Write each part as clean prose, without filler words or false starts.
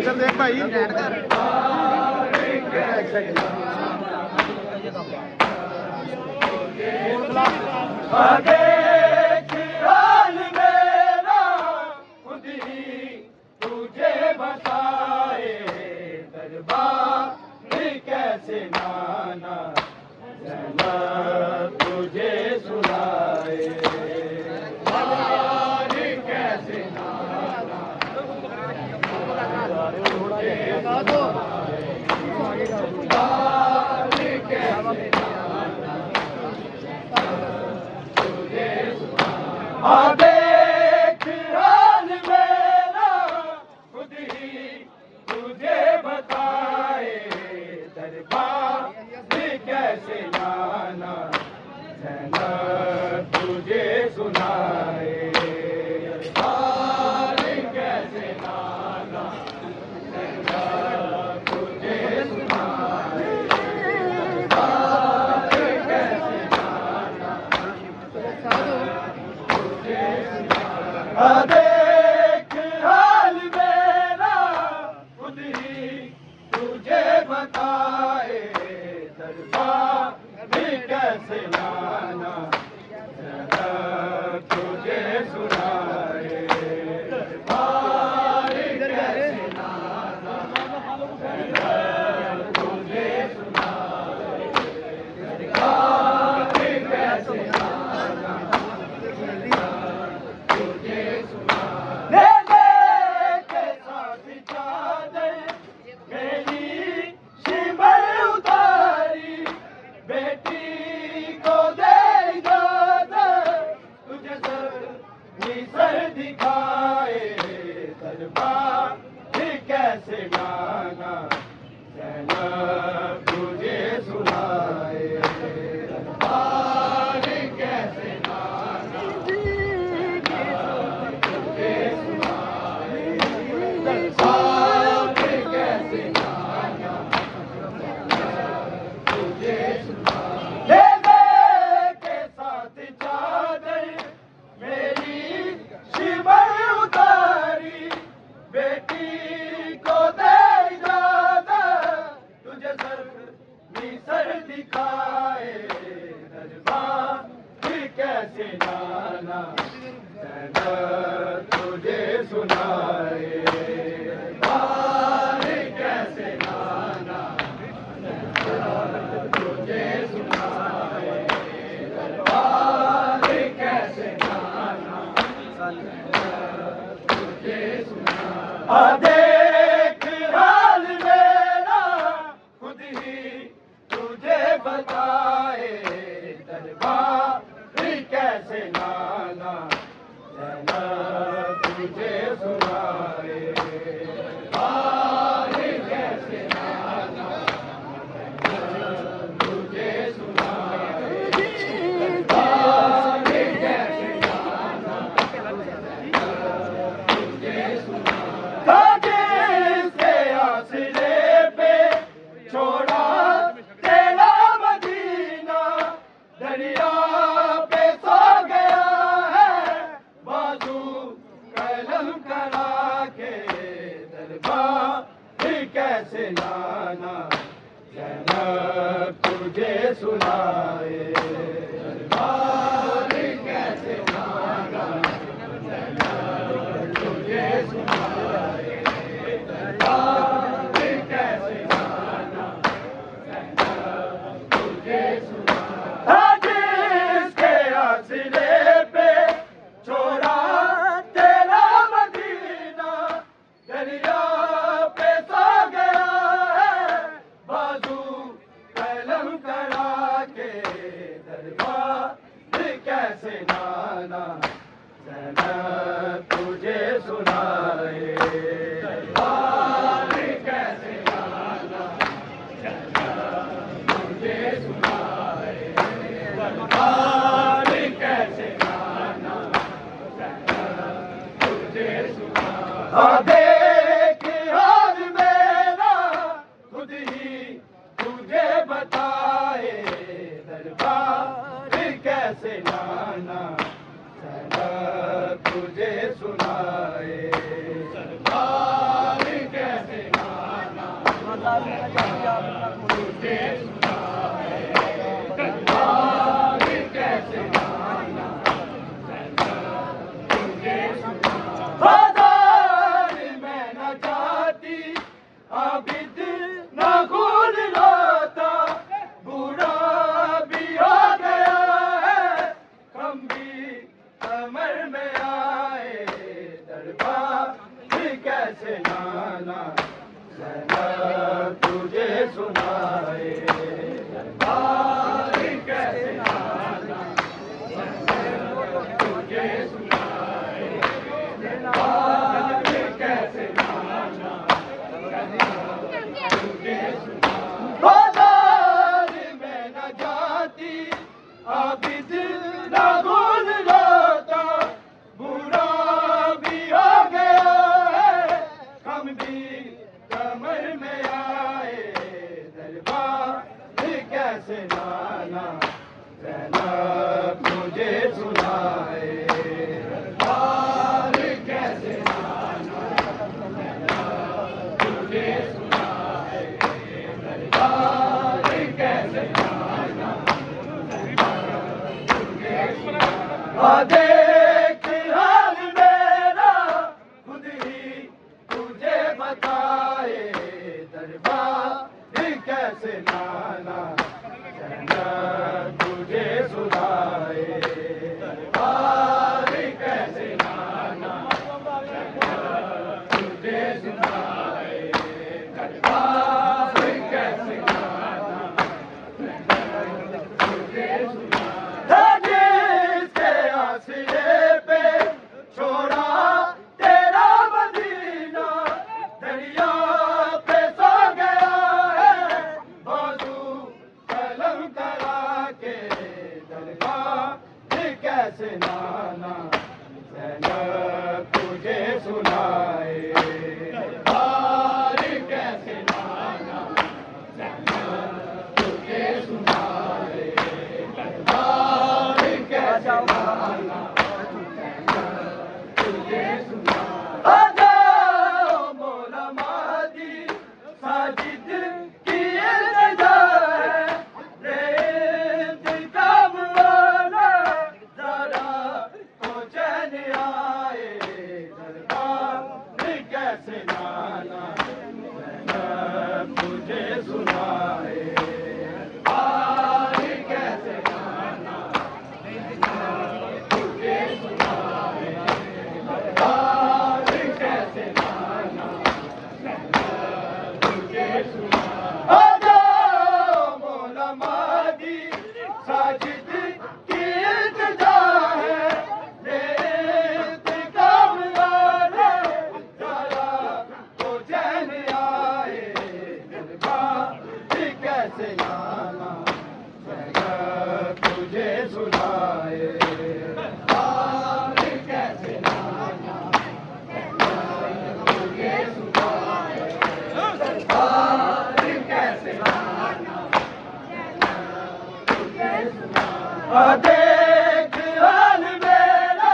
इधर देख भाई। देख हाल मेरा खुद ही तुझे बताए, दरबार कैसे नाना ज़ैनब तुझे सुनाए। दरबार कैसे नाना देख हाल मेरा खुद ही तुझे बताए, दरबार कैसे नाना ज़ैनब तुझे सुनाए। दरबार कैसे नाना ज़ैनब तुझे सुनाए। दरबार कैसे नाना देख हाल मेरा खुद ही तुझे बताए, दरबार कैसे नाना ज़ैनब तुझे सुनाए। दरबार कैसे नाना ज़ैनब तुझे सुनाए। दरबार कैसे नाना दे दे के साथ चादर मेरी शिमर उतारी, बेटी को दे इजाज़त तुझे सर दिखाए। दरबार कैसे नाना ज़ैनब तुझे सुनाए। दरबार कैसे नाना दे दे के साथ चादर मेरी शिमर उतारी, बेटी को दे इजाज़त तुझे सर दिखाए। दरबार कैसे नाना ज़ैनब तुझे सुनाए। दरबार कैसे नाना ज़ैनब तुझे सुनाए। दरबार कैसे नाना ज़ैनब तुझे सुनाए। देख हाल मेरा खुद ही तुझे बताए, दरबार कैसे नाना ज़ैनब तुझे सुनाए। दरबार कैसे नाना ज़ैनब तुझे सुनाए। दरबार कैसे नाना ज़ैनब तुझे सुनाए। जिसके आसरे पे छोड़ा तेरा मदीना, दरिया पे सो गया है बाजू कलम करा के। दरबार कैसे नाना ज़ैनब तुझे सुनाए। दरबार कैसे नाना ज़ैनब तुझे सुनाए। दरबार कैसे नाना ज़ैनब तुझे सुनाए। जिसके आसरे पे छोड़ा तेरा मदीना, दरिया पे सो गया है बाजू कलम करा के। दरबार कैसे नाना ज़ैनब तुझे सुनाए। दरबार कैसे नाना ज़ैनब तुझे सुनाए। दरबार कैसे नाना ज़ैनब तुझे सुनाए। देख हाल मेरा खुद ही तुझे बताए, दरबार कैसे नाना ज़ैनब तुझे सुनाए। दरबार कैसे कैसे नाना ज़ैनब तुझे सुनाए दरबार कैसे नाना ज़ैनब तुझे सुनाए दरबार कैसे नाना ज़ैनब तुझे सुनाए बाजार में न जाती आबिद न भूल जाता बुरा भी हो गया है हम भी कमर में आए दरबार कैसे नाना ज़ैनब मुझे सुनाए दरबार कैसे नाना ज़ैनब तुझे सुनाए दरबार कैसे नाना ज़ैनब तुझे सुनाए देख हाल मेरा खुद ही तुझे बताए दरबार कैसे नाना ज़ैनब तुझे सुनाए दरबार कैसे नाना ज़ैनब तुझे सुनाए दरबार कैसे नाना ज़ैनब तुझे सुनाए जिसके आसरे पे छोड़ा तेरा मदीना दरिया पे सो गया है बाजू कलम करा के दरबार कैसे नाना ज़ैनब तुझे सुनाए दरबार कैसे नाना ज़ैनब तुझे सुनाए दरबार कैसे नाना ज़ैनब तुझे सुनाए आजा मौला मादी साजिद की इल्तिजा है रे इंतकाम वाला ज़रा तो चैन आए दरबार कैसे नाना ज़ैनब तुझे सुनाए दरबार कैसे नाना ज़ैनब तुझे सुनाए दरबार कैसे नाना ज़ैनब तुझे सुनाए आजा मौला मादी साजिद की इल्तिजा है रे इंतकाम वाले ज़रा तो चैन आए दरबार कैसे नाना ज़ैनब तुझे सुनाए दरबार कैसे नाना ज़ैनब तुझे सुनाए दरबार कैसे नाना ज़ैनब तुझे सुनाए देख हाल मेरा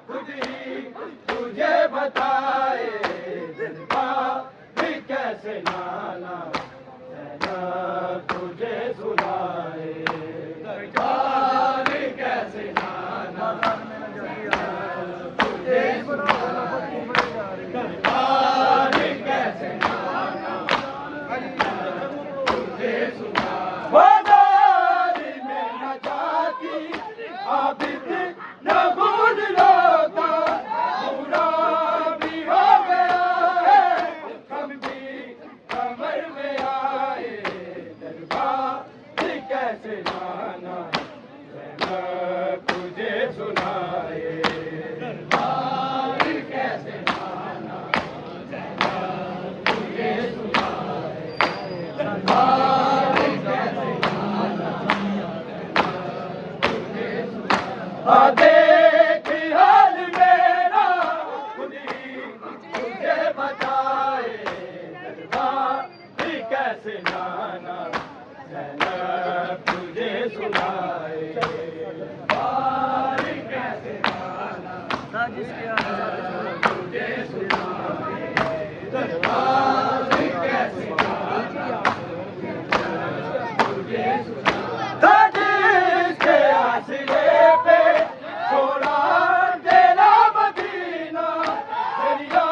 खुद ही तुझे बताए दरबार कैसे नाना ज़ैनब तुझे सुनाए दरबार कैसे नाना ज़ैनब तुझे सुनाए दरबार कैसे नाना ज़ैनब तुझे सुनाए बाजार में न जाती आबिद न भूल जाता बुरा भी हो गया है हम भी कमर में आए दरबार कैसे नाना ज़ैनब तुझे सुनाए दरबार कैसे नाना ज़ैनब तुझे सुनाए दरबार कैसे नाना ज़ैनब तुझे सुनाए देख हाल मेरा खुद ही तुझे बताए दरबार कैसे नाना ज़ैनब तुझे सुनाए दरबार कैसे नाना ज़ैनब तुझे सुनाए दरबार कैसे नाना ज़ैनब तुझे सुनाए जिसके आसरे पे छोड़ा तेरा मदीना दरिया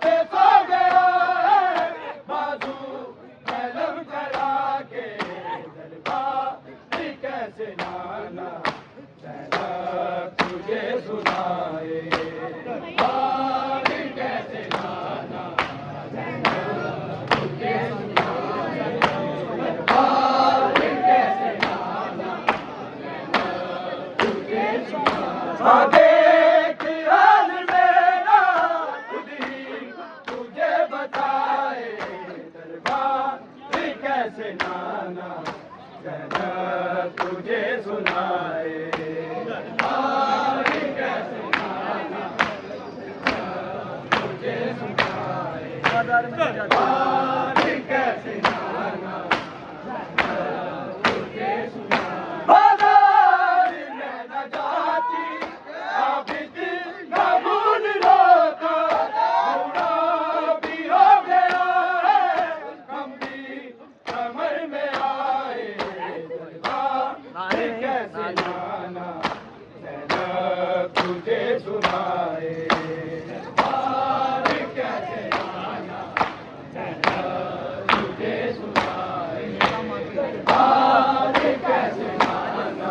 पे सो कैसे नाना ज़ैनब तुझे सुनाए। दरबारी कैसे नाना तुझे सुनाए। दरबारी कैसे नाना तुझे सुनाए। बाजार में न जाती आबिद न भूल रोता, बूढ़ा भी हो गया है हम भी कमर में आए। दरबारी कैसे नाना ज़ैनब तुझे सुनाए। दरबारी कैसे नाना ज़ैनब तुझे सुनाए। दरबारी कैसे नाना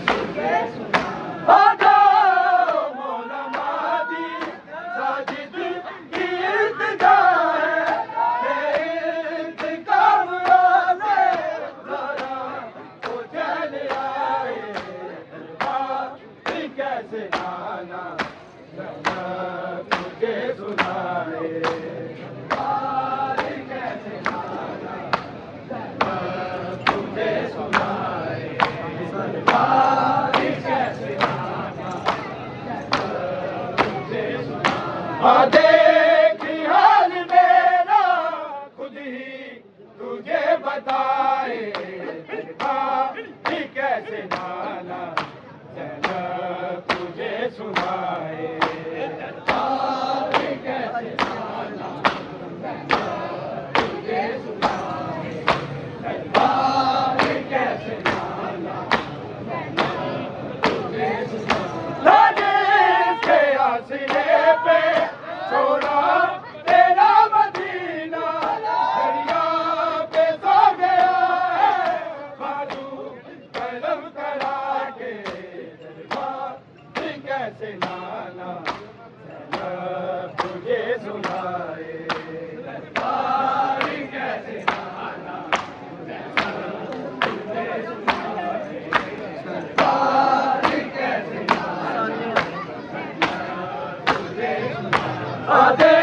तुझे सुनाए। आ जाओ मौला मादी साजिद की इल्तिजा है, इंतकाम वाले ज़रा तो चले आए। दरबारी कैसे नाना ज़ैनब तुझे सुनाए। दरबारी कैसे नाना ज़ैनब तुझे सुनाए। दरबारी कैसे नाना ज़ैनब तुझे सुनाए। देख हाल मेरा खुद ही तुझे बताए। दरबारी कैसे नाना ज़ैनब तुझे सुनाए। दरबारी कैसे नाना ज़ैनब तुझे सुनाए। दरबारी कैसे नाना ज़ैनब तुझे सुनाए। राजेश के आसरे पे छोड़ा तेरा मदीना, दरिया पे सो गया है बाजू कलम करा के। दरबारी कैसे नाना ज़ैनब तुझे सुनाए। दरबारी कैसे नाना ज़ैनब तुझे सुनाए। दरबारी कैसे नाना ज़ैनब तुझे सुनाए।